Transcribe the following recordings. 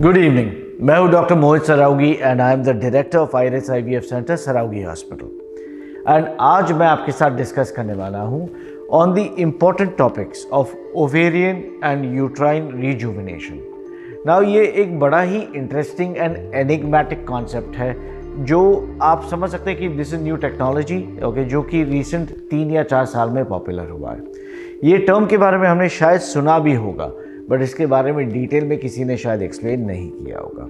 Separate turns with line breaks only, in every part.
Good evening. मैं हूं doctor Mohit Saraogi and I am the director of iris IVF centre Saraogi hospital. And आज मैं आपके साथ डिस्कस करने वाला हूं on the important topics of ovarian and uterine rejuvenation. Now ये एक बड़ा ही इंटरेस्टिंग एंड एनिग्मेटिक कॉन्सेप्ट है जो आप समझ सकते हैं कि this is new technology okay, जो कि रिसेंट 3 या 4 साल में पॉपुलर हुआ है। ये टर्म के बारे में हमने शायद सुना भी होगा, बट इसके बारे में डिटेल में किसी ने शायद एक्सप्लेन नहीं किया होगा।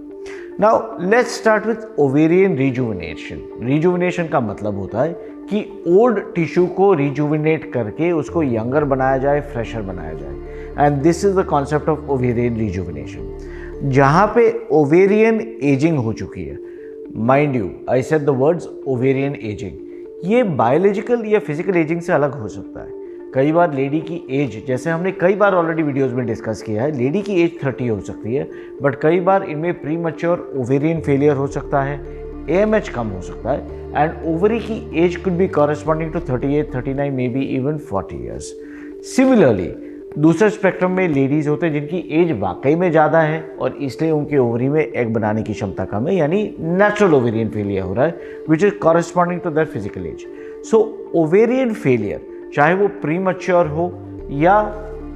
Now let's start with ovarian rejuvenation. Rejuvenation का मतलब होता है कि ओल्ड टिश्यू को रिजुविनेट करके उसको यंगर बनाया जाए, फ्रेशर बनाया जाए, and this is the concept of ovarian rejuvenation. जहाँ पे ओवेरियन एजिंग हो चुकी है, mind you I said the words ovarian ageing, ये बायोलॉजिकल या फिजिकल एजिंग से अलग हो सकता है। कई बार लेडी की एज, जैसे हमने कई बार ऑलरेडी वीडियोस में डिस्कस किया है, लेडी की एज 30 हो सकती है, बट कई बार इनमें प्री मैच्योर ओवेरियन फेलियर हो सकता है, AMH कम हो सकता है, एंड ओवरी की age could be corresponding to 38, 39, may be even 40 years. Similarly दूसरे स्पेक्ट्रम में लेडीज़ होते हैं जिनकी एज वाकई में ज़्यादा है और इसलिए उनके ओवरी में एग बनाने की क्षमता कम है, यानी नेचुरल ओवेरियन फेलियर हो रहा है, which is corresponding to their physical age. So ovarian failure चाहे वो प्री मैच्योर हो या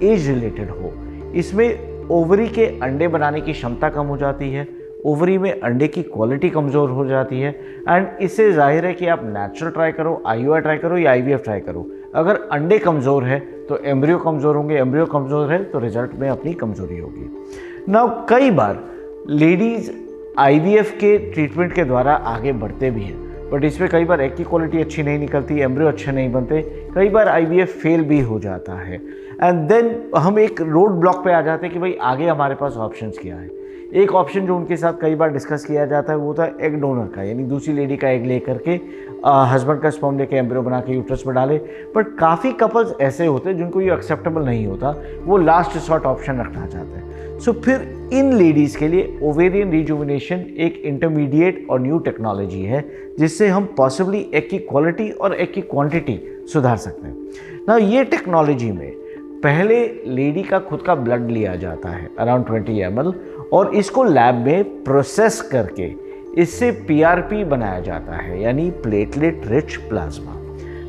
एज रिलेटेड हो, इसमें ओवरी के अंडे बनाने की क्षमता कम हो जाती है, ओवरी में अंडे की क्वालिटी कमज़ोर हो जाती है, एंड इससे जाहिर है कि आप नेचुरल ट्राई करो, IUI ट्राई करो या IVF ट्राई करो, अगर अंडे कमज़ोर है तो एम्ब्रियो कमज़ोर होंगे, एम्ब्रियो कमज़ोर है तो रिजल्ट में अपनी कमज़ोरी होगी। नाउ कई बार लेडीज़ IVF के ट्रीटमेंट के द्वारा आगे बढ़ते भी हैं, बट इसमें कई बार एग की क्वालिटी अच्छी नहीं निकलती, एम्ब्रियो अच्छे नहीं बनते, कई बार IVF फेल भी हो जाता है, एंड देन हम एक रोड ब्लॉक पे आ जाते हैं कि भाई आगे हमारे पास ऑप्शंस क्या है। एक ऑप्शन जो उनके साथ कई बार डिस्कस किया जाता है वो होता है एग डोनर का, यानी दूसरी लेडी का एग ले करके हस्बैंड का स्पर्म लेके एम्ब्रियो बना के यूट्रस में डाले। बट काफ़ी कपल्स ऐसे होते हैं जिनको ये एक्सेप्टेबल नहीं होता, वो लास्ट रिसॉर्ट ऑप्शन रखना चाहते हैं। सो फिर इन लेडीज़ के लिए ओवेरियन रिजुविनेशन एक इंटरमीडिएट और न्यू टेक्नोलॉजी है जिससे हम पॉसिबली एग की क्वालिटी और एग की क्वांटिटी सुधार सकते हैं। ना ये टेक्नोलॉजी में पहले लेडी का खुद का ब्लड लिया जाता है अराउंड 20 ml, और इसको लैब में प्रोसेस करके इससे PRP बनाया जाता है, यानी प्लेटलेट रिच प्लाज्मा।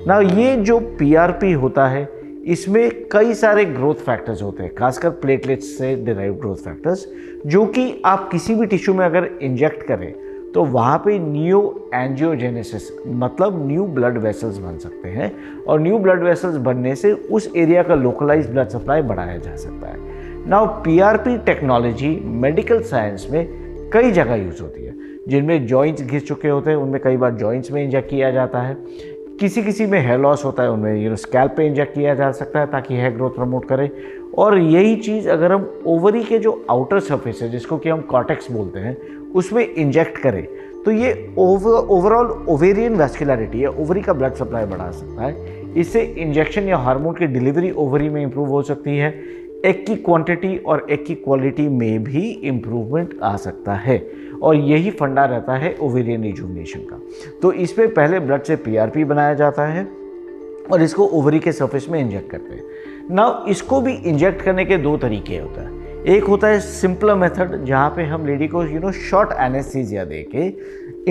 ना ये जो PRP होता है इसमें कई सारे ग्रोथ फैक्टर्स होते हैं, खासकर प्लेटलेट्स से डिराइव ग्रोथ फैक्टर्स, जो कि आप किसी भी टिश्यू में अगर इंजेक्ट करें तो वहाँ पे न्यू एंजियोजेनेसिस मतलब न्यू ब्लड वेसल्स बन सकते हैं, और न्यू ब्लड वेसल्स बनने से उस एरिया का लोकलाइज्ड ब्लड सप्लाई बढ़ाया जा सकता है। Now PRP technology medical science में कई जगह यूज़ होती है, जिनमें जॉइंट्स घिस चुके होते हैं उनमें कई बार जॉइंट्स में इंजेक्ट किया जाता है, किसी में हेयर लॉस होता है उनमें स्कैल्प पे इंजेक्ट किया जा सकता है ताकि हेयर ग्रोथ प्रमोट करे। और यही चीज़ अगर हम ओवरी के जो आउटर सरफेस है जिसको कि हम कॉर्टेक्स बोलते हैं उसमें इंजेक्ट करें तो ये ओवरऑल ओवेरियन वैस्कुलरिटी या ओवरी का ब्लड सप्लाई बढ़ा सकता है। इससे इंजेक्शन या हार्मोन की डिलीवरी ओवरी में इंप्रूव हो सकती है, एग की क्वांटिटी और एग की क्वालिटी में भी इम्प्रूवमेंट आ सकता है, और यही फंडा रहता है ओवेरियन रिजुविनेशन का। तो इसमें पहले ब्लड से PRP बनाया जाता है और इसको ओवरी के सरफेस में इंजेक्ट करते हैं। नाउ इसको भी इंजेक्ट करने के 2 तरीके होता है। एक होता है सिंपलर मेथड जहाँ पे हम लेडी को शॉर्ट एनेस्थीसिया दे के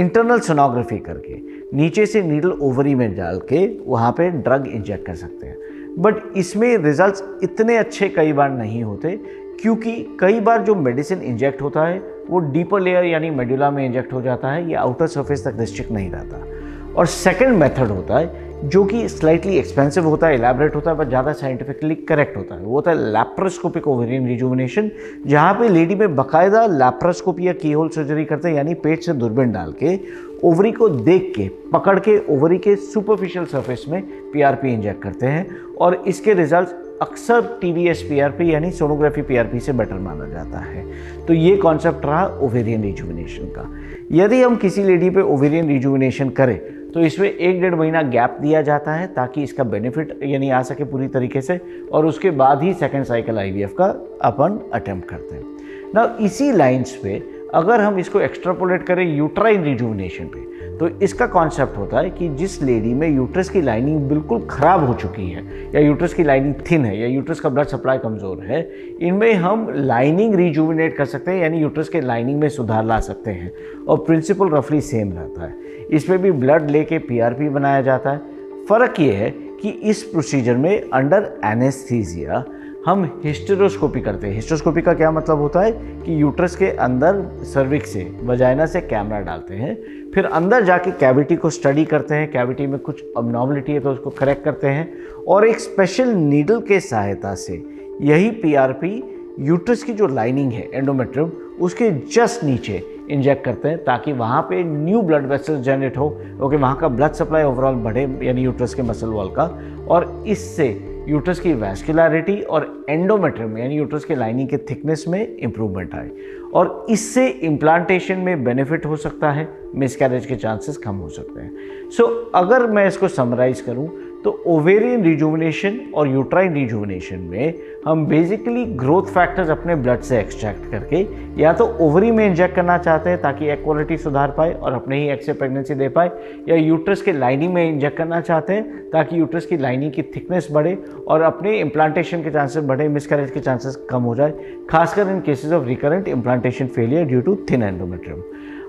इंटरनल सोनोग्राफी करके नीचे से नीडल ओवरी में डाल के वहाँ पे ड्रग इंजेक्ट कर सकते हैं, बट इसमें रिजल्ट्स इतने अच्छे कई बार नहीं होते, क्योंकि कई बार जो मेडिसिन इंजेक्ट होता है वो डीपर लेयर यानी मेडुला में इंजेक्ट हो जाता है, या आउटर सरफेस तक रिस्ट्रिक्ट नहीं रहता। और सेकंड मेथड होता है जो कि स्लाइटली एक्सपेंसिव होता है, इलैबोरेट होता है, बट ज़्यादा साइंटिफिकली करेक्ट होता है, वो होता है लैप्रोस्कोपिक ओवेरियन रिजुविनेशन, जहाँ पे लेडी में बाकायदा लैप्रोस्कोपी या कीहोल सर्जरी करते हैं, यानी पेट से दूरबीन डाल के ओवरी को देख के पकड़ के ओवरी के सुपरफिशियल सरफेस में PRP इंजेक्ट करते हैं, और इसके रिजल्ट अक्सर TVS PRP यानी सोनोग्राफी PRP से बेटर माना जाता है। तो ये कॉन्सेप्ट रहा ओवेरियन रिजुविनेशन का। यदि हम किसी लेडी पे ओवेरियन रिजुविनेशन करें तो इसमें 1-1.5 महीना गैप दिया जाता है ताकि इसका बेनिफिट यानी आ सके पूरी तरीके से, और उसके बाद ही सेकेंड साइकिल IVF का अपन अटेम्प्ट करते हैं। ना इसी लाइन्स पे अगर हम इसको एक्स्ट्रापोलेट करें यूट्राइन रिजुविनेशन पे, तो इसका कॉन्सेप्ट होता है कि जिस लेडी में यूट्रस की लाइनिंग बिल्कुल ख़राब हो चुकी है, या यूट्रस की लाइनिंग थिन है, या यूट्रस का ब्लड सप्लाई कमज़ोर है, इनमें हम लाइनिंग रिजुविनेट कर सकते हैं, यानी यूट्रस के लाइनिंग में सुधार ला सकते हैं। और प्रिंसिपल रफली सेम रहता है। इसमें भी ब्लड लेके PRP बनाया जाता है। फ़र्क ये है कि इस प्रोसीजर में अंडर एनेस्थीसिया हम हिस्टेरोस्कोपी करते हैं। हिस्टेरोस्कोपी का क्या मतलब होता है कि यूट्रस के अंदर सर्विक्स से, वजाइना से कैमरा डालते हैं, फिर अंदर जाके कैविटी को स्टडी करते हैं। कैविटी में कुछ अबनॉर्मलिटी है तो उसको करेक्ट करते हैं, और एक स्पेशल नीडल के सहायता से यही PRP यूट्रस की जो लाइनिंग है एंडोमेट्रियम, उसके जस्ट नीचे इंजेक्ट करते हैं, ताकि वहाँ पे न्यू ब्लड वेसल्स जनरेट हो, क्योंकि वहाँ का ब्लड सप्लाई ओवरऑल बढ़े, यानी यूट्रस के मसल वॉल का, और इससे यूट्रस की वैस्कुलरिटी और एंडोमेट्रियम यानी यूट्रस के लाइनिंग के थिकनेस में इंप्रूवमेंट आए, और इससे इम्प्लांटेशन में बेनिफिट हो सकता है, मिसकैरेज के चांसेस कम हो सकते हैं। सो अगर मैं इसको समराइज करूं तो ओवेरियन रिजुविनेशन और यूट्राइन रिजुविनेशन में हम बेसिकली ग्रोथ फैक्टर्स अपने ब्लड से एक्सट्रैक्ट करके या तो ओवरी में इंजेक्ट करना चाहते हैं ताकि एग क्वालिटी सुधार पाए और अपने ही एग से प्रेगनेंसी दे पाए, या यूट्रस के लाइनिंग में इंजेक्ट करना चाहते हैं ताकि यूट्रस की लाइनिंग की थिकनेस बढ़े और अपने इम्प्लांटेशन के चांसेस बढ़े, मिसकैरेज के चांसेस कम हो जाए, खासकर in cases of recurrent implantation failure due to thin endometrium.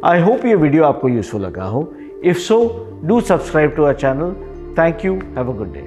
I hope ये वीडियो आपको यूजफुल लगा हो। If so, do subscribe to our channel. Thank you. Have a good day.